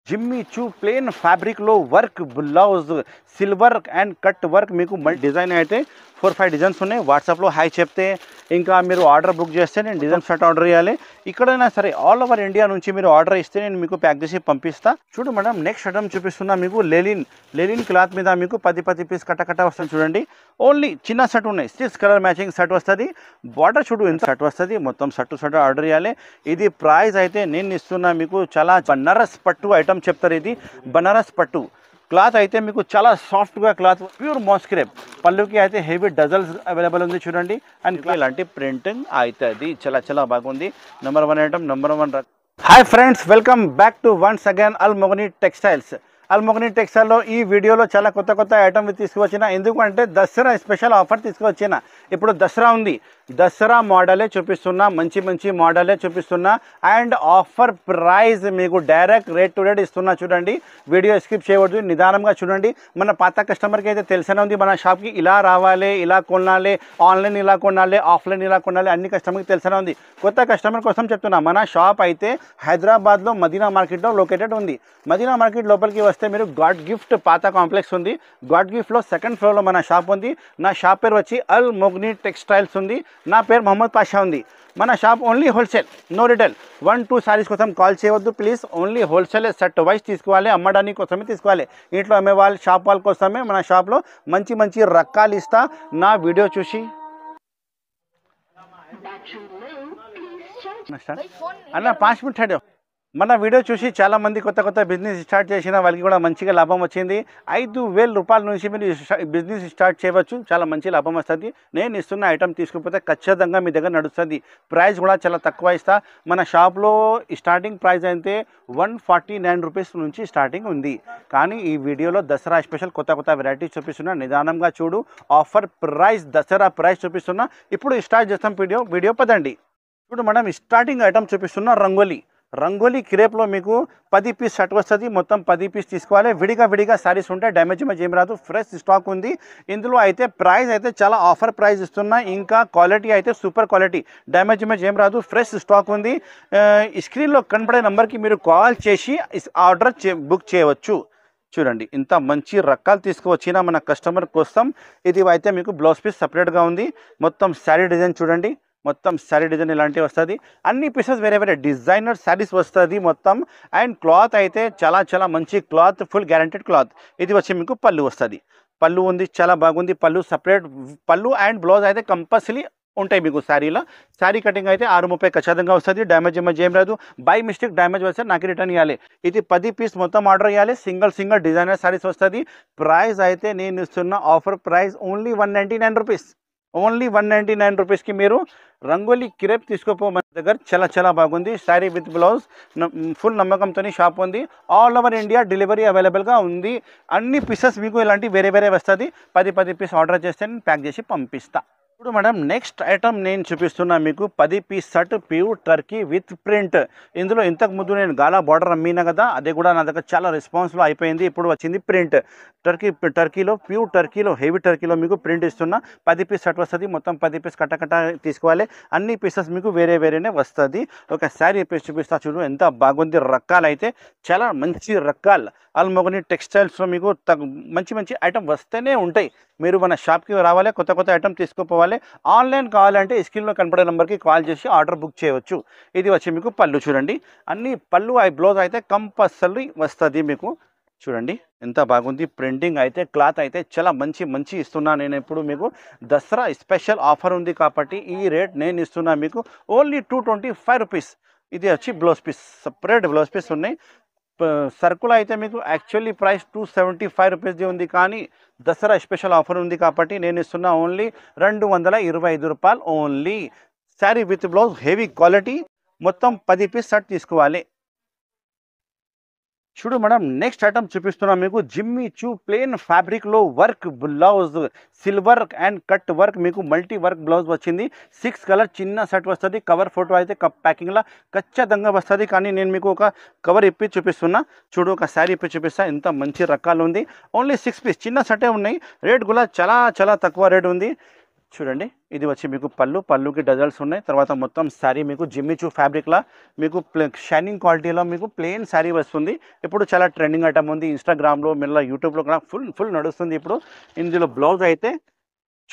Jimmy చూ plane ఫ్యాబ్రిక్లో work blouse silver and cut work మీకు design అయితే 4-5 డిజైన్స్ ఉన్నాయి. వాట్సాప్లో హాయ్ చెప్తే ఇంకా మీరు ఆర్డర్ బుక్ చేస్తే నేను డిజైన్ షర్ట్ ఆర్డర్ చేయాలి. ఇక్కడైనా సరే ఆల్ ఓవర్ ఇండియా నుంచి మీరు ఆర్డర్ ఇస్తే నేను మీకు ప్యాక్ చేసి పంపిస్తా. చూడు మేడం, నెక్స్ట్ ఐటమ్ చూపిస్తున్నా మీకు లెలిన్ క్లాత్ మీద మీకు 10 పీస్ కట్ట వస్తుంది. చూడండి, ఓన్లీ చిన్న షర్ట్ ఉన్నాయి. 6 కలర్ మ్యాచింగ్ షర్ట్ వస్తుంది. బార్డర్ చూడు ఎంత షర్ట్ వస్తుంది. మొత్తం షర్ట్ ఆర్డర్ చేయాలి. ఇది ప్రైస్ అయితే నేను ఇస్తున్నా మీకు చాలా బనారస్ పట్టు ఐటమ్ చెప్తారు. ఇది బనారస్ పట్టు క్లాత్ అయితే మీకు చాలా సాఫ్ట్గా క్లాత్, ప్యూర్ మోస్క్రేప్. పళ్ళుకి అయితే హెవీ డజల్స్ అవైలబుల్ ఉంది చూడండి. అండ్ ఇలాంటి ప్రింటింగ్ అవుతుంది. చాలా బాగుంది. Number 1 item, number 1. Hi friends, welcome back to once again Almogani textiles. Almogani టెక్స్టైల్లో ఈ వీడియోలో చాలా కొత్త ఐటమ్ తీసుకువచ్చిన. ఎందుకంటే దసరా స్పెషల్ ఆఫర్ తీసుకువచ్చిన. ఇప్పుడు దసరా ఉంది, దసరా మోడలే చూపిస్తున్నా, మంచి మోడలే చూపిస్తున్నా. అండ్ ఆఫర్ ప్రైస్ మీకు డైరెక్ట్ రేట్ టు రేట్ ఇస్తున్నా. చూడండి, వీడియో స్కిప్ చేయవద్దు, నిదానంగా చూడండి. మన పాత కస్టమర్కి అయితే తెలిసనే ఉంది మన షాప్కి ఇలా రావాలి, ఇలా కొనాలి, ఆన్లైన్ ఇలా కొనాలి, ఆఫ్లైన్ ఇలా కొనాలి, అన్ని కస్టమర్కి తెలిసనే ఉంది. కొత్త కస్టమర్ కోసం చెప్తున్నా, మన షాప్ అయితే హైదరాబాద్లో మదీనా మార్కెట్లో లొకేటెడ్ ఉంది. మదీనా మార్కెట్ లోపలికి వస్తే మీరు గాడ్ గిఫ్ట్ పాత కాంప్లెక్స్ ఉంది. గాడ్ గిఫ్ట్లో 2nd ఫ్లోర్లో మన షాప్ ఉంది. నా షాప్ పేరు వచ్చి అల్మోగనీ టెక్స్టైల్స్ ఉంది. నా పేరు మొహమ్మద్ పాషా ఉంది. మన shop only wholesale, no retail. 1-2 saris కోసం కాల్ చేయవద్దు please. Only wholesale set wise తీసుకోవాలి, అమ్మడానికి కోసమే తీసుకోవాలి. ఇంట్లో అమ్మే వాళ్ళ షాప్ వాళ్ళ కోసమే మన షాప్లో మంచి రకాలు ఇస్తా. నా వీడియో చూసి అన్న 5 మినిట్ మన వీడియో చూసి చాలామంది కొత్త బిజినెస్ స్టార్ట్ చేసిన వాళ్ళకి కూడా మంచిగా లాభం వచ్చింది. 5,000 రూపాయల నుంచి మీరు బిజినెస్ స్టార్ట్ చేయవచ్చు. చాలా మంచి లాభం వస్తుంది. నేను ఇస్తున్న ఐటమ్ తీసుకుపోతే ఖచ్చితంగా మీ దగ్గర నడుస్తుంది. ప్రైస్ కూడా చాలా తక్కువ ఇస్తా. మన షాప్లో స్టార్టింగ్ ప్రైస్ అయితే 149 రూపీస్ నుంచి స్టార్టింగ్ ఉంది. కానీ ఈ వీడియోలో దసరా స్పెషల్ కొత్త వెరైటీస్ చూపిస్తున్నా. నిదానంగా చూడు. ఆఫర్ ప్రైస్, దసరా ప్రైస్ చూపిస్తున్నా. ఇప్పుడు స్టార్ట్ చేస్తాం వీడియో పదండి. చూడు మేడం, స్టార్టింగ్ ఐటమ్ చూపిస్తున్నా రంగోలీ క్రేప్లో మీకు 10 పీస్ షర్ట్ వస్తుంది. మొత్తం 10 పీస్ తీసుకోవాలి. విడిగా సారీస్ ఉంటాయి. డ్యామేజ్ ఏం రాదు. ఫ్రెష్ స్టాక్ ఉంది. ఇందులో అయితే ప్రైస్ అయితే చాలా ఆఫర్ ప్రైస్ ఇస్తున్నా. ఇంకా క్వాలిటీ అయితే సూపర్ క్వాలిటీ, డ్యామేజ్ ఏం రాదు. ఫ్రెష్ స్టాక్ ఉంది. స్క్రీన్లో కనపడే నెంబర్కి మీరు కాల్ చేసి ఆర్డర్ బుక్ చేయవచ్చు. చూడండి, ఇంత మంచి రకాలు తీసుకువచ్చిన మన కస్టమర్ కోసం. ఇది అయితే మీకు బ్లౌజ్ పీస్ సపరేట్గా ఉంది. మొత్తం శారీ డిజైన్ చూడండి. మొత్తం శారీ డిజైన్ ఇలాంటివి వస్తుంది. అన్ని పీసెస్ వేరే డిజైనర్ శారీస్ వస్తుంది మొత్తం. అండ్ క్లాత్ అయితే చాలా మంచి క్లాత్, ఫుల్ గ్యారంటెడ్ క్లాత్. ఇది వచ్చి మీకు పళ్ళు వస్తుంది. పళ్ళు ఉంది, చాలా బాగుంది. పళ్ళు సపరేట్, పళ్ళు అండ్ బ్లౌజ్ అయితే కంపల్సరీ ఉంటాయి మీకు శారీలో. శారీ కటింగ్ అయితే 6:30 ఖచ్చితంగా వస్తుంది. డ్యామేజ్ ఏం రాదు. బై మిస్టేక్ డ్యామేజ్ వస్తే నాకు రిటర్న్ ఇవ్వాలి. ఇది 10 పీస్ మొత్తం ఆర్డర్ ఇవ్వాలి. సింగిల్ డిజైనర్ శారీస్ వస్తుంది. ప్రైస్ అయితే నేను ఇస్తున్న offer price only 199 rupees. Only 199 రూపీస్కి మీరు రంగోలీ క్రేప్ తీసుకోపో. మన దగ్గర చాలా బాగుంది. శారీ విత్ బ్లౌజ్, ఫుల్ నమ్మకంతో షాప్ ఉంది. ఆల్ ఓవర్ ఇండియా డెలివరీ అవైలబుల్గా ఉంది. అన్ని పీసెస్ మీకు ఇలాంటి వేరే వస్తుంది. 10 పీస్ ఆర్డర్ చేస్తే నేను ప్యాక్ చేసి పంపిస్తా. ఇప్పుడు మేడం, నెక్స్ట్ ఐటమ్ నేను చూపిస్తున్నా మీకు 10 piece shirt pure Turkey with print. ఇందులో ఇంతకు ముందు నేను గాలా బార్డర్ అమ్మినా కదా, అది కూడా నా దగ్గర చాలా రెస్పాన్స్లో అయిపోయింది. ఇప్పుడు వచ్చింది ప్రింట్. టర్కీలో ప్యూర్ టర్కీలో హెవీ టర్కీలో మీకు ప్రింట్ ఇస్తున్నా. 10 పీస్ షర్ట్ వస్తుంది. మొత్తం 10 పీస్ కట్ట తీసుకోవాలి. అన్ని పీసెస్ మీకు వేరేనే వస్తుంది. ఒక శారీ పీస్ చూపిస్తా చూడు, ఎంత బాగుంది. రకాలు అయితే చాలా మంచి రకాలు. అల్మోగనీ టెక్స్టైల్స్లో మీకు మంచి ఐటమ్ వస్తూనే ఉంటాయి. మీరు మన షాప్కి రావాలి, కొత్త ఐటమ్ తీసుకుపోవాలి. ఆన్లైన్ కావాలంటే స్క్రీన్లో కనపడే నెంబర్కి కాల్ చేసి ఆర్డర్ బుక్ చేయవచ్చు. ఇది వచ్చి మీకు పళ్ళు చూడండి. అన్ని పళ్ళు బ్లౌజ్ అయితే కంపల్సరీ వస్తుంది మీకు. చూడండి ఎంత బాగుంది. ప్రింటింగ్ అయితే క్లాత్ అయితే చాలా మంచి ఇస్తున్నా. నేను ఇప్పుడు మీకు దసరా స్పెషల్ ఆఫర్ ఉంది కాబట్టి ఈ రేట్ నేను ఇస్తున్నా మీకు ఓన్లీ 225 రూపీస్. ఇది వచ్చి blouse piece, separate blouse piece ఉన్నాయి. సర్కుల్ అయితే మీకు యాక్చువల్లీ ప్రైస్ 275 రూపీస్ది ఉంది. కానీ దసరా స్పెషల్ ఆఫర్ ఉంది కాబట్టి నేను ఇస్తున్నా ఓన్లీ 225 రూపాయలు only. Sari with blouse, heavy quality. మొత్తం 10 పీస్ షర్ట్ తీసుకోవాలి. చూడు మేడం, నెక్స్ట్ ఐటమ్ చూపిస్తున్నా మీకు జిమ్మీ చూ ప్లేన్ ఫ్యాబ్రిక్లో work blouse, silver and cut work మీకు మల్టీ వర్క్ బ్లౌజ్ వచ్చింది. 6 కలర్ చిన్న సెట్ వస్తుంది. కవర్ ఫోటో అయితే ప్యాకింగ్లో ఖచ్చితంగా వస్తుంది. కానీ నేను మీకు ఒక కవర్ ఇప్పి చూపిస్తున్నా. చూడు, ఒక శారీ ఇప్పి చూపిస్తా. ఇంత మంచి రకాలు ఉంది. ఓన్లీ 6 పీస్ చిన్న సెటే ఉన్నాయి. రేట్ కూడా చాలా తక్కువ రేట్ ఉంది. చూడండి ఇది వచ్చి మీకు పళ్ళుకి డజల్స్ ఉన్నాయి. తర్వాత మొత్తం శారీ మీకు జిమ్మిచూ ఫ్యాబ్రిక్లా మీకు షైనింగ్ క్వాలిటీలో మీకు ప్లెయిన్ శారీ వస్తుంది. ఇప్పుడు చాలా ట్రెండింగ్ ఐటమ్ ఉంది. ఇన్స్టాగ్రామ్లో మిల్ల యూట్యూబ్లో కూడా ఫుల్ నడుస్తుంది ఇప్పుడు. ఇందులో బ్లౌజ్ అయితే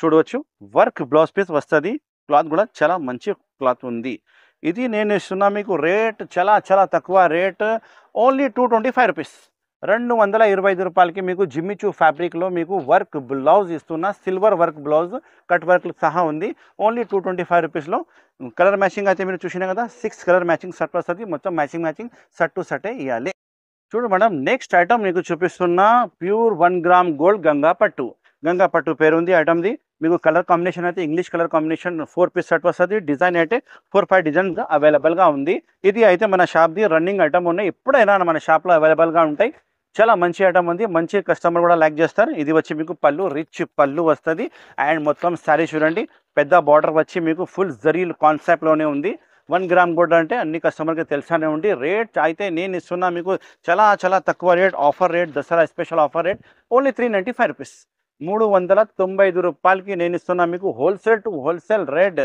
చూడవచ్చు వర్క్ బ్లౌజ్ పీస్ వస్తుంది. క్లాత్ కూడా చాలా మంచి క్లాత్ ఉంది. ఇది నేను ఇస్తున్నా మీకు రేట్ చాలా తక్కువ రేట్, ఓన్లీ 225 రూపీస్. 225 రూపాయలకి మీకు జిమ్మిచూ ఫ్యాబ్రిక్లో మీకు వర్క్ బ్లౌజ్ ఇస్తున్నా. Silver work blouse cut work సహా ఉంది. ఓన్లీ 225 రూపీస్లో. కలర్ మ్యాచింగ్ అయితే మీరు చూసినా కదా, 6 కలర్ మ్యాచింగ్ షర్ట్ వస్తుంది. మొత్తం మ్యాచింగ్ షర్ట్ టు షర్టే ఇవ్వాలి. చూడు మేడం, నెక్స్ట్ ఐటమ్ మీకు చూపిస్తున్నా ప్యూర్ 1 గ్రామ్ గోల్డ్ గంగా పట్టు పేరు ఉంది ఐటమ్ది. మీకు కలర్ కాంబినేషన్ అయితే English colour combination 4 piece shirt వస్తుంది. డిజైన్ అయితే 4-5 డిజైన్స్ అవైలబుల్గా ఉంది. ఇది అయితే మన షాప్ది రన్నింగ్ ఐటమ్ ఉన్నాయి. ఎప్పుడైనా మన షాప్లో అవైలబుల్గా ఉంటాయి. చాలా మంచి ఐటమ్ ఉంది. మంచి కస్టమర్ కూడా లైక్ చేస్తారు. ఇది వచ్చి మీకు పళ్ళు, రిచ్ పళ్ళు వస్తుంది. అండ్ మొత్తం శారీ చూడండి, పెద్ద బార్డర్ వచ్చి మీకు ఫుల్ జరీ కాన్సెప్ట్లోనే ఉంది. 1 గ్రామ్ గోల్డ్ అంటే అన్ని కస్టమర్కి తెలుసానే ఉంది. రేట్ అయితే నేను ఇస్తున్నా మీకు చాలా తక్కువ rate, offer rate, Dasara special offer rate, only 395 rupees. 395 రూపాయలకి నేను ఇస్తున్నా మీకు హోల్సేల్ టు హోల్సేల్ రేట్.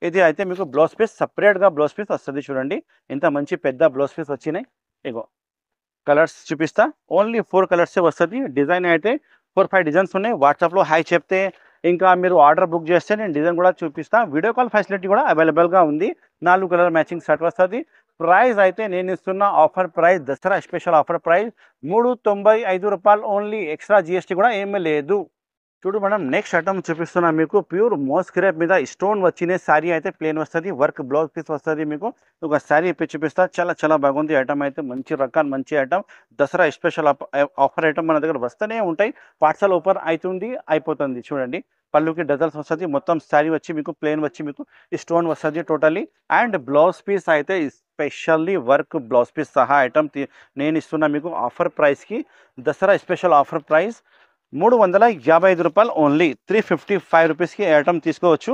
ఇది అయితే మీకు బ్లౌజ్ పీస్ సపరేట్గా బ్లౌజ్ పీస్ వస్తుంది. చూడండి ఎంత మంచి పెద్ద బ్లౌజ్ పీస్ వచ్చినాయి. ఇగో కలర్స్ చూపిస్తా. ఓన్లీ 4 కలర్సే వస్తుంది. డిజైన్ అయితే 4-5 డిజైన్స్ ఉన్నాయి. వాట్సాప్లో హాయ్ చెప్తే ఇంకా మీరు ఆర్డర్ బుక్ చేస్తే నేను డిజైన్ కూడా చూపిస్తా. వీడియో కాల్ ఫెసిలిటీ కూడా అవైలబుల్గా ఉంది. 4 కలర్ మ్యాచింగ్ షర్ట్ వస్తుంది. ప్రైస్ అయితే నేను ఇస్తున్న offer price, Dasara special offer price 395 రూపాయలు ఓన్లీ. ఎక్స్ట్రా జిఎస్టీ కూడా ఏమీ లేదు. చూడు మేడం, నెక్స్ట్ ఐటమ్ చూపిస్తున్నా మీకు ప్యూర్ మోస్ క్రేప్ మీద స్టోన్ వచ్చిన శారీ అయితే ప్లేన్ వస్తుంది. వర్క్ బ్లౌజ్ పీస్ వస్తుంది. మీకు ఒక శారీ ఇప్పి చూపిస్తా. చాలా బాగుంది ఐటమ్ అయితే. మంచి రకాల మంచి item. Dasara special offer item మన దగ్గర వస్తూనే ఉంటాయి. పార్సల్ ఓపెన్ అవుతుంది అయిపోతుంది. చూడండి పళ్ళుకి డజల్స్ వస్తుంది. మొత్తం శారీ వచ్చి మీకు ప్లేన్ వచ్చి మీకు స్టోన్ వస్తుంది టోటలీ. అండ్ బ్లౌజ్ పీస్ అయితే స్పెషల్లీ వర్క్ బ్లౌజ్ పీస్ సహా ఐటమ్ నేను ఇస్తున్నా మీకు ఆఫర్ ప్రైస్కి. దసరా స్పెషల్ ఆఫర్ ప్రైస్ 355 రూపాయలు ఓన్లీ. 355 రూపీస్కి ఐటమ్ తీసుకోవచ్చు.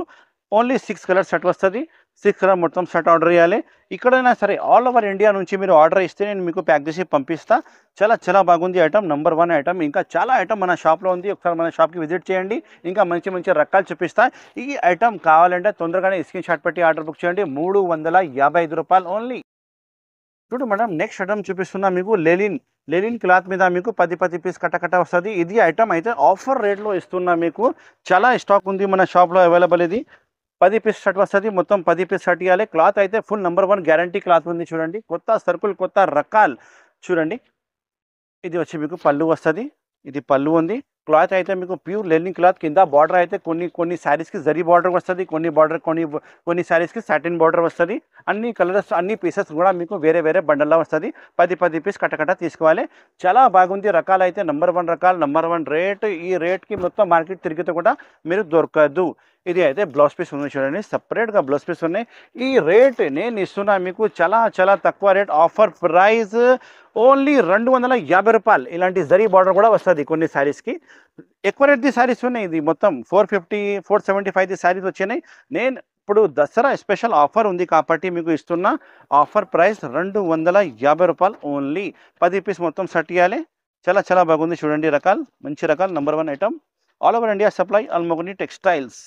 ఓన్లీ 6 కలర్ సెట్ వస్తుంది. 6 కలర్ మొత్తం సెట్ ఆర్డర్ చేయాలి. ఇక్కడైనా సరే ఆల్ ఓవర్ ఇండియా నుంచి మీరు ఆర్డర్ ఇస్తే నేను మీకు ప్యాక్ చేసి పంపిస్తా. చాలా బాగుంది ఐటమ్. Number 1 item. ఇంకా చాలా ఐటమ్ మన షాప్లో ఉంది. ఒకసారి మన షాప్కి విజిట్ చేయండి. ఇంకా మంచి రకాలు చూపిస్తా. ఈ ఐటమ్ కావాలంటే తొందరగానే స్క్రీన్ షాట్ పెట్టి ఆర్డర్ బుక్ చేయండి. 355 రూపాయలు ఓన్లీ. చూడు మేడం, నెక్స్ట్ ఐటమ్ చూపిస్తున్నా మీకు లెలిన్ క్లాత్ మీద మీకు 10 పీస్ కట్ట వస్తుంది. ఇది ఐటమ్ అయితే ఆఫర్ రేట్లో ఇస్తున్నా మీకు. చాలా స్టాక్ ఉంది మన షాప్లో అవైలబుల్. ఇది 10 పీస్ షర్ట్ వస్తుంది. మొత్తం 10 పీస్ షర్ట్ ఇవ్వాలి. క్లాత్ అయితే ఫుల్ నంబర్ 1 గ్యారంటీ క్లాత్ ఉంది. చూడండి కొత్త సర్కుల్, కొత్త రకాలు. చూడండి ఇది వచ్చి మీకు పళ్ళు వస్తుంది. ఇది పళ్ళు ఉంది. క్లాత్ అయితే మీకు ప్యూర్ లెనిన్ క్లాత్. కింద బార్డర్ అయితే కొన్ని శారీస్కి జరీ బార్డర్ వస్తుంది. కొన్ని శారీస్కి సాటిన్ బార్డర్ వస్తుంది. అన్ని కలర్స్, అన్ని పీసెస్ కూడా మీకు వేరే బండల్లో వస్తుంది. 10 పీస్ కట్ట తీసుకోవాలి. చాలా బాగుంది. రకాలు అయితే నంబర్ 1 రకాలు, నంబర్ 1 రేట్. ఈ రేట్కి మొత్తం మార్కెట్ తిరిగితే కూడా మీరు దొరకదు. ఇది అయితే బ్లౌజ్ పీస్ ఉంది. చూడండి సపరేట్గా బ్లౌజ్ పీస్ ఉన్నాయి. ఈ రేట్ నేను ఇస్తున్నా మీకు చాలా తక్కువ రేట్. ఆఫర్ ప్రైస్ ఓన్లీ 250 రూపాయలు. ఇలాంటి జరీ బార్డర్ కూడా వస్తుంది కొన్ని శారీస్కి. ఎక్కువ రేట్ది శారీస్ ఉన్నాయి. ఇది మొత్తం 450, 475 శారీస్ వచ్చినాయి. నేను ఇప్పుడు దసరా స్పెషల్ ఆఫర్ ఉంది కాబట్టి మీకు ఇస్తున్న ఆఫర్ ప్రైస్ 250 రూపాయలు ఓన్లీ. 10 పీస్ మొత్తం సెట్ ఇవ్వాలి. చాలా బాగుంది. చూడండి రకాలు, మంచి రకాలు. Number 1 item. All over India supply Almogani textiles.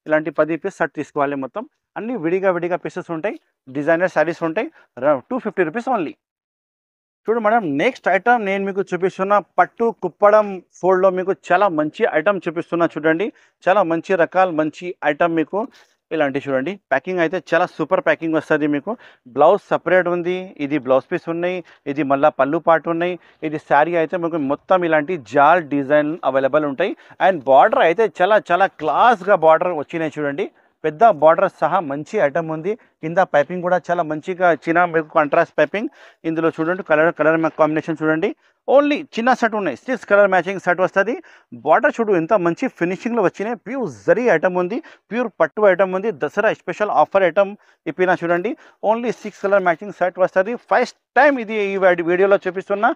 ఇలాంటి 10 పీస్ సెట్ తీసుకోవాలి. మొత్తం అన్ని విడిగా పీసెస్ ఉంటాయి. డిజైనర్ శారీస్ ఉంటాయి. 250 రూపీస్ ఓన్లీ. చూడు మేడం, నెక్స్ట్ ఐటమ్ నేను మీకు చూపిస్తున్నా పట్టు కుప్పడం ఫోల్డ్లో మీకు చాలా మంచి ఐటమ్ చూపిస్తున్నా. చూడండి చాలా మంచి రకాలు, మంచి ఐటమ్ మీకు. ఇలాంటి చూడండి ప్యాకింగ్ అయితే చాలా సూపర్ ప్యాకింగ్ వస్తుంది మీకు. బ్లౌజ్ సపరేట్ ఉంది. ఇది బ్లౌజ్ పీస్ ఉన్నాయి. ఇది మళ్ళీ పళ్ళు పాటు ఉన్నాయి. ఇది శారీ అయితే మీకు మొత్తం ఇలాంటి జాల్ డిజైన్ అవైలబుల్ ఉంటాయి. అండ్ బార్డర్ అయితే చాలా క్లాస్గా బార్డర్ వచ్చినాయి. చూడండి పెద్ద బార్డర్ సహా మంచి ఐటమ్ ఉంది. కింద పైపింగ్ కూడా చాలా మంచిగా ఇచ్చిన మీకు కాంట్రాస్ట్ పైపింగ్. ఇందులో చూడండి కలర్ కాంబినేషన్ చూడండి. ఓన్లీ చిన్న సెట్ ఉన్నాయి. 6 కలర్ మ్యాచింగ్ సెట్ వస్తుంది. బార్డర్ చూడు ఎంత మంచి ఫినిషింగ్లో వచ్చినాయి. ప్యూర్ జరీ ఐటమ్ ఉంది. ప్యూర్ పట్టు ఐటమ్ ఉంది. దసరా స్పెషల్ ఆఫర్ ఐటమ్ ఇప్పినా. చూడండి ఓన్లీ 6 కలర్ మ్యాచింగ్ సెట్ వస్తుంది. ఫస్ట్ టైం ఇది ఈ వీడియోలో చూపిస్తున్నా.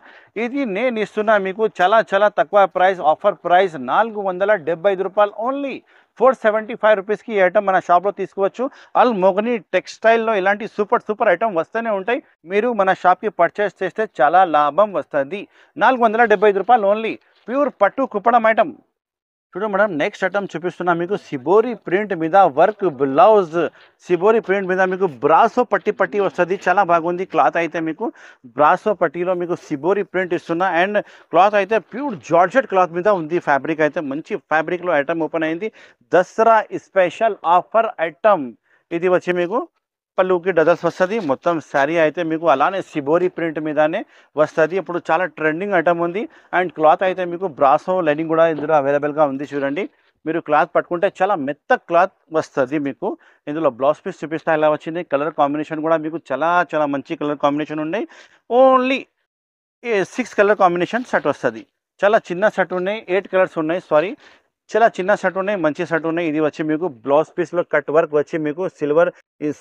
ఇది నేను ఇస్తున్నా మీకు చాలా తక్కువ ప్రైస్. ఆఫర్ ప్రైస్ 475 రూపాయలు ఓన్లీ. 475 రూపీస్కి ఈ ఐటమ్ మన షాప్లో తీసుకోవచ్చు. అల్మోగని టెక్స్టైల్లో ఇలాంటి సూపర్ ఐటమ్ వస్తూనే ఉంటాయి. మీరు మన షాప్కి పర్చేస్ చేస్తే చాలా లాభం వస్తుంది. 475 రూపాయలు ఓన్లీ. ప్యూర్ పట్టు కుప్పడం ఐటమ్. చూడండి మేడం, నెక్స్ట్ ఐటమ్ చూపిస్తున్నా మీకు సిబోరి ప్రింట్ మీద వర్క్ బ్లౌజ్. సిబోరి ప్రింట్ మీద మీకు బ్రాసో పట్టి పట్టి వస్తుంది, చాలా బాగుంది క్లాత్ అయితే. మీకు బ్రాసో పట్టీలో మీకు సిబోరి ప్రింట్ ఇస్తున్నా. అండ్ క్లాత్ అయితే ప్యూర్ జార్జెట్ క్లాత్ మీద ఉంది. ఫ్యాబ్రిక్ అయితే మంచి ఫ్యాబ్రిక్లో ఐటమ్ ఓపెన్ అయింది. దసరా స్పెషల్ ఆఫర్ ఐటమ్ ఇది వచ్చి మీకు పళ్ళుకి డజల్స్ వస్తుంది. మొత్తం శారీ అయితే మీకు అలానే సిబోరి ప్రింట్ మీదనే వస్తుంది. ఇప్పుడు చాలా ట్రెండింగ్ ఐటమ్ ఉంది. అండ్ క్లాత్ అయితే మీకు బ్రాసో లైనింగ్ కూడా ఇందులో అవైలబుల్గా ఉంది. చూడండి, మీరు క్లాత్ పట్టుకుంటే చాలా మెత్త క్లాత్ వస్తుంది మీకు. ఇందులో బ్లౌజ్ పీస్ చూపిస్తా ఎలా వచ్చింది. కలర్ కాంబినేషన్ కూడా మీకు చాలా చాలా మంచి కలర్ కాంబినేషన్ ఉన్నాయి. ఓన్లీ 6 కలర్ కాంబినేషన్ సెట్ వస్తుంది. చాలా చిన్న సెట్ ఉన్నాయి, 8 కలర్స్ ఉన్నాయి. సారీ, చాలా చిన్న సెట్ ఉన్నాయి, మంచి సెట్ ఉన్నాయి. ఇది వచ్చి మీకు బ్లౌజ్ పీస్లో కట్ వర్క్ వచ్చి మీకు సిల్వర్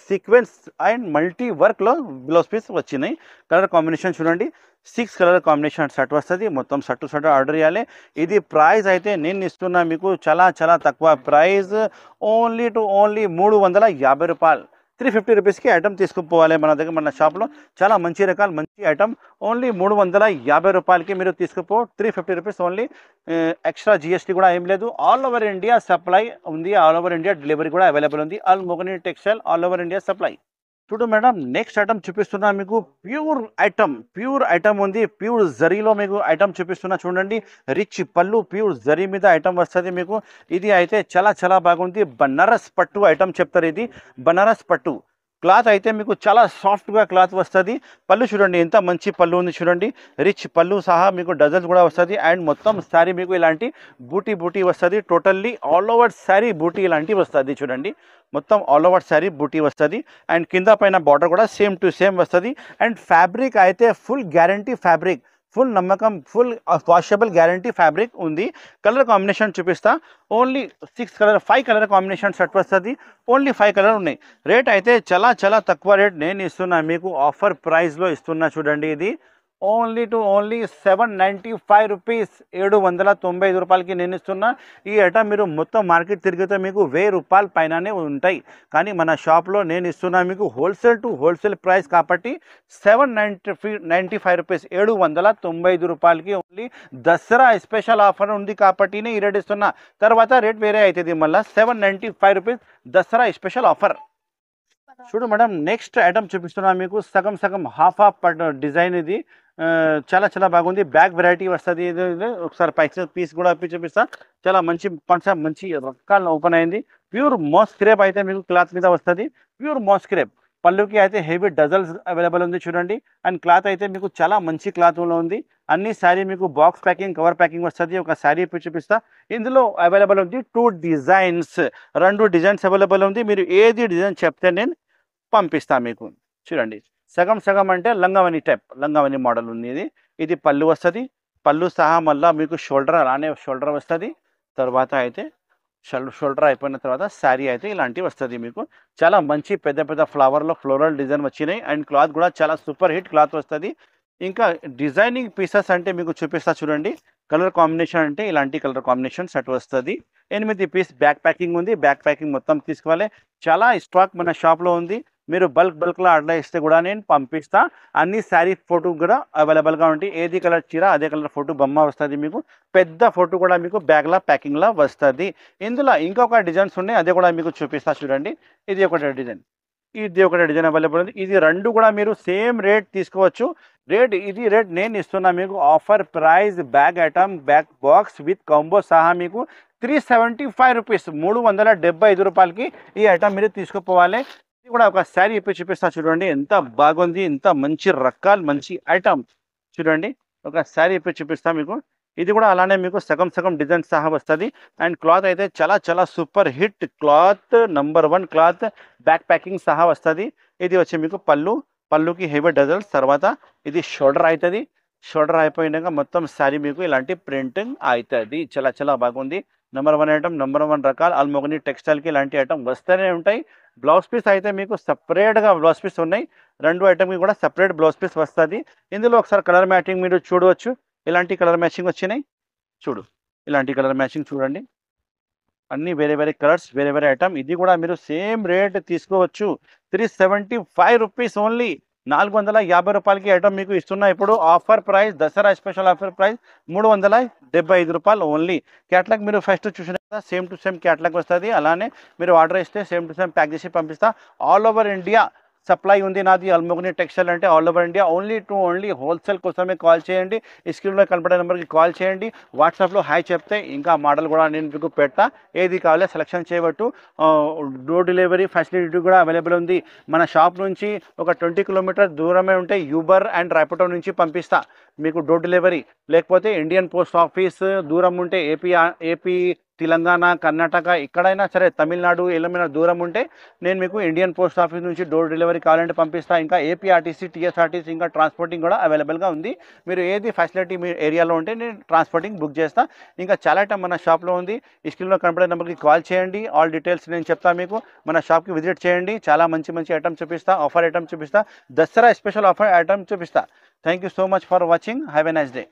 సీక్వెన్స్ అండ్ మల్టీ వర్క్లో బ్లౌజ్ పీస్ వచ్చినాయి. కలర్ కాంబినేషన్ చూడండి, 6 కలర్ కాంబినేషన్ సెట్ వస్తుంది. మొత్తం సెట్ ఆర్డర్ చేయాలి. ఇది ప్రైస్ అయితే నేను ఇస్తున్నా మీకు చాలా చాలా తక్కువ ప్రైస్, ఓన్లీ 350 రూపాయలు. 350 రూపీస్కి ఐటమ్ తీసుకుపోవాలి మన దగ్గర. మన షాప్లో చాలా మంచి రకాలు మంచి ఐటమ్ ఓన్లీ 350 రూపాయలకి మీరు తీసుకుపో. 350 రూపీస్ ఓన్లీ. ఎక్స్ట్రా జిఎస్టీ కూడా ఏం లేదు. ఆల్ ఓవర్ ఇండియా సప్లై ఉంది. ఆల్ ఓవర్ ఇండియా డెలివరీ కూడా అవైలబుల్ ఉంది. Almogani textile all over India supply. చూడు మేడం, నెక్స్ట్ ఐటమ్ చూపిస్తున్నా మీకు ప్యూర్ ఐటమ్ ఉంది. ప్యూర్ జరీలో మీకు ఐటమ్ చూపిస్తున్నా చూడండి. రిచ్ పళ్ళు ప్యూర్ జరీ మీద ఐటమ్ వస్తుంది మీకు. ఇది అయితే చాలా చాలా బాగుంది. బనారస్ పట్టు ఐటమ్ చెప్తారు. ఇది బనారస్ పట్టు క్లాత్ అయితే మీకు చాలా సాఫ్ట్గా క్లాత్ వస్తుంది. పళ్ళు చూడండి ఎంత మంచి పళ్ళు ఉంది చూడండి. రిచ్ పళ్ళు సహా మీకు డజల్స్ కూడా వస్తుంది. అండ్ మొత్తం శారీ మీకు ఇలాంటి బూటీ వస్తుంది. టోటల్లీ ఆల్ ఓవర్ శారీ బూటీ ఇలాంటివి వస్తుంది చూడండి. మొత్తం ఆల్ ఓవర్ శారీ బూటీ వస్తుంది. అండ్ కింద పైన బార్డర్ కూడా సేమ్ టు సేమ్ వస్తుంది. అండ్ ఫ్యాబ్రిక్ అయితే ఫుల్ గ్యారంటీ ఫ్యాబ్రిక్, ఫుల్ నమ్మకం, ఫుల్ వాషబుల్ గ్యారంటీ ఫ్యాబ్రిక్ ఉంది. కలర్ కాంబినేషన్ చూపిస్తా. ఓన్లీ 5 కలర్ కాంబినేషన్ సెట్ వస్తుంది. ఓన్లీ 5 కలర్ ఉన్నాయి. రేట్ అయితే చాలా చాలా తక్కువ రేట్ నేను ఇస్తున్నా మీకు. ఆఫర్ ప్రైస్లో ఇస్తున్నా చూడండి. ఇది ఓన్లీ 795 రూపీస్, 795 రూపాయలకి నేను ఇస్తున్నా. ఈ ఐటమ్ మీరు మొత్తం మార్కెట్ తిరిగితే మీకు 1000 రూపాయల పైననే ఉంటాయి. కానీ మన షాప్లో నేను ఇస్తున్నా మీకు హోల్సేల్ టు హోల్సేల్ ప్రైస్ కాబట్టి 795 రూపీస్, 795 రూపాయలకి ఓన్లీ. దసరా స్పెషల్ ఆఫర్ ఉంది కాబట్టి ఈ రేట్ ఇస్తున్నా. తర్వాత రేట్ వేరే అవుతుంది మళ్ళీ. 795 రూపీస్ దసరా స్పెషల్ ఆఫర్. చూడు మేడం, నెక్స్ట్ ఐటమ్ చూపిస్తున్నా మీకు. సగం హాఫ్ డిజైన్. ఇది చాలా చాలా బాగుంది. బ్యాగ్ వెరైటీ వస్తుంది. ఇది ఒకసారి పీస్ కూడా చూపిస్తా. చాలా మంచి కాన్సెప్ట్, మంచి రకాలు ఓపెన్ అయింది. ప్యూర్ మాస్ క్రేప్ అయితే మీకు క్లాత్ మీద వస్తుంది. Pure mass crepe. పళ్ళుకి అయితే హెవీ డజల్స్ అవైలబుల్ ఉంది చూడండి. అండ్ క్లాత్ అయితే మీకు చాలా మంచి క్లాత్లో ఉంది. అన్ని శారీ మీకు బాక్స్ ప్యాకింగ్, కవర్ ప్యాకింగ్ వస్తుంది. ఒక శారీ చూపిస్తా. ఇందులో అవైలబుల్ ఉంది 2 డిజైన్స్, 2 డిజైన్స్ అవైలబుల్ ఉంది. మీరు ఏది డిజైన్ చెప్తే నేను పంపిస్తా మీకు. చూడండి, సగం అంటే లంగావని టైప్, లంగావని మోడల్ ఉంది. ఇది పళ్ళు వస్తుంది. పళ్ళు సహా మళ్ళీ మీకు షోల్డర్ అలానే షోల్డర్ వస్తుంది. తర్వాత అయితే షోల్డర్ అయిపోయిన తర్వాత శారీ అయితే ఇలాంటివి వస్తుంది మీకు. చాలా మంచి పెద్ద ఫ్లవర్లో ఫ్లోరల్ డిజైన్ వచ్చినాయి. అండ్ క్లాత్ కూడా చాలా సూపర్ హిట్ క్లాత్ వస్తుంది. ఇంకా డిజైనింగ్ పీసెస్ అంటే మీకు చూపిస్తా చూడండి. కలర్ కాంబినేషన్ అంటే ఇలాంటి కలర్ కాంబినేషన్ సెట్ వస్తుంది. 8 పీస్ బ్యాక్ ప్యాకింగ్ ఉంది. బ్యాక్ ప్యాకింగ్ మొత్తం తీసుకోవాలి. చాలా స్టాక్ మన షాప్లో ఉంది. మీరు బల్క్లో ఆర్డర్ ఇస్తే కూడా నేను పంపిస్తా. అన్ని శారీ ఫోటో కూడా అవైలబుల్గా ఉంటాయి. ఏది కలర్ చీర అదే కలర్ ఫోటో బొమ్మ వస్తుంది మీకు. పెద్ద ఫోటో కూడా మీకు బ్యాగ్లో ప్యాకింగ్లో వస్తుంది. ఇందులో ఇంకొక డిజైన్స్ ఉన్నాయి, అదే కూడా మీకు చూపిస్తా చూడండి. ఇది ఒక డిజైన్ అవైలబుల్ ఉంది. ఇది 2 కూడా మీరు సేమ్ రేట్ తీసుకోవచ్చు. ఇది రేట్ నేను ఇస్తున్నా మీకు. Offer price bag item, bag box with combo సహా మీకు 375 రూపీస్, 375 రూపాయలకి ఈ ఐటమ్ మీరు తీసుకుపోవాలి. ఇది కూడా ఒక శారీ చూపిస్తా చూడండి. ఎంత బాగుంది, ఎంత మంచి రకాలు మంచి ఐటమ్ చూడండి. ఒక శారీ చూపిస్తా మీకు. ఇది కూడా అలానే మీకు సగం డిజైన్ సహా వస్తుంది. అండ్ క్లాత్ అయితే చాలా చాలా super hit cloth, number 1 cloth. Back packing సహా వస్తుంది. ఇది వచ్చి మీకు పళ్ళుకి హెవీ డజల్స్. తర్వాత ఇది షోల్డర్ అవుతుంది. షోల్డర్ అయిపోయినాక మొత్తం శారీ మీకు ఇలాంటి ప్రింటింగ్ అవుతుంది. చాలా చాలా బాగుంది. నంబర్ 1 ఐటమ్, నంబర్ 1 రకాలు. ఆల్మోగని టెక్స్టైల్కి ఇలాంటి ఐటమ్ వస్తూనే ఉంటాయి. బ్లౌజ్ పీస్ అయితే మీకు సపరేట్గా బ్లౌజ్ పీస్ ఉన్నాయి. 2 ఐటమ్కి కూడా సపరేట్ బ్లౌజ్ పీస్ వస్తుంది. ఇందులో ఒకసారి కలర్ మ్యాచింగ్ మీరు చూడవచ్చు. ఇలాంటి కలర్ మ్యాచింగ్ వచ్చినాయి చూడు. ఇలాంటి కలర్ మ్యాచింగ్ చూడండి. అన్ని వేరే కలర్స్, వేరే ఐటమ్. ఇది కూడా మీరు సేమ్ రేట్ తీసుకోవచ్చు. 375 రూపీస్ ఓన్లీ. 450 రూపాయలకి ఐటమ్ మీకు ఇస్తున్నా. ఇప్పుడు offer price, Dasara special offer price 375 రూపాయలు ఓన్లీ. క్యాటలాగ్ మీరు ఫస్ట్ చూసిన కదా, సేమ్ టు సేమ్ క్యాటలాగ్ వస్తుంది. అలానే మీరు ఆర్డర్ ఇస్తే సేమ్ టు సేమ్ ప్యాక్ చేసి పంపిస్తా. ఆల్ ఓవర్ ఇండియా సప్లై ఉంది నాది. అల్మోగ్ని టెక్స్టైల్ అంటే all over India. Only wholesale కోసమే కాల్ చేయండి. ఈ స్క్రీన్లో కనపడే నెంబర్కి కాల్ చేయండి. వాట్సాప్లో హాయ్ చెప్తే ఇంకా మోడల్ కూడా నేను మీకు పెడతా. ఏది కావాలో సెలెక్షన్ చేయబట్టు. డోర్ డెలివరీ ఫెసిలిటీ కూడా అవైలబుల్ ఉంది. మన షాప్ నుంచి ఒక 20 కిలోమీటర్ దూరమే ఉంటే యూబర్ అండ్ ర్యాపిడో నుంచి పంపిస్తా మీకు డోర్ డెలివరీ. లేకపోతే ఇండియన్ పోస్ట్ ఆఫీస్ దూరం ఉంటే ఏపీ తెలంగాణ, కర్ణాటక ఎక్కడైనా సరే, తమిళనాడు ఏమైనా దూరం ఉంటే నేను మీకు ఇండియన్ పోస్ట్ ఆఫీస్ నుంచి డోర్ డెలివరీ కావాలంటే పంపిస్తా. ఇంకా ఏపీఆర్టీసీ, టీఎస్ఆర్టీసీ ఇంకా ట్రాన్స్పోర్టింగ్ కూడా అవైలబుల్గా ఉంది. మీరు ఏది ఫెసిలిటీ మీ ఏరియాలో ఉంటే నేను ట్రాన్స్పోర్టింగ్ బుక్ చేస్తా. ఇంకా చాలా ఐటమ్ మన షాప్లో ఉంది. ఈ స్క్రీన్లో కనపడే నెంబర్కి కాల్ చేయండి. ఆల్ డీటెయిల్స్ నేను చెప్తాను మీకు. మన షాప్కి విజిట్ చేయండి. చాలా మంచి ఐటమ్ చూపిస్తా, ఆఫర్ ఐటమ్ చూపిస్తా, దసరా స్పెషల్ ఆఫర్ ఐటమ్ చూపిస్తా. Thank you so much for watching. Have a nice day.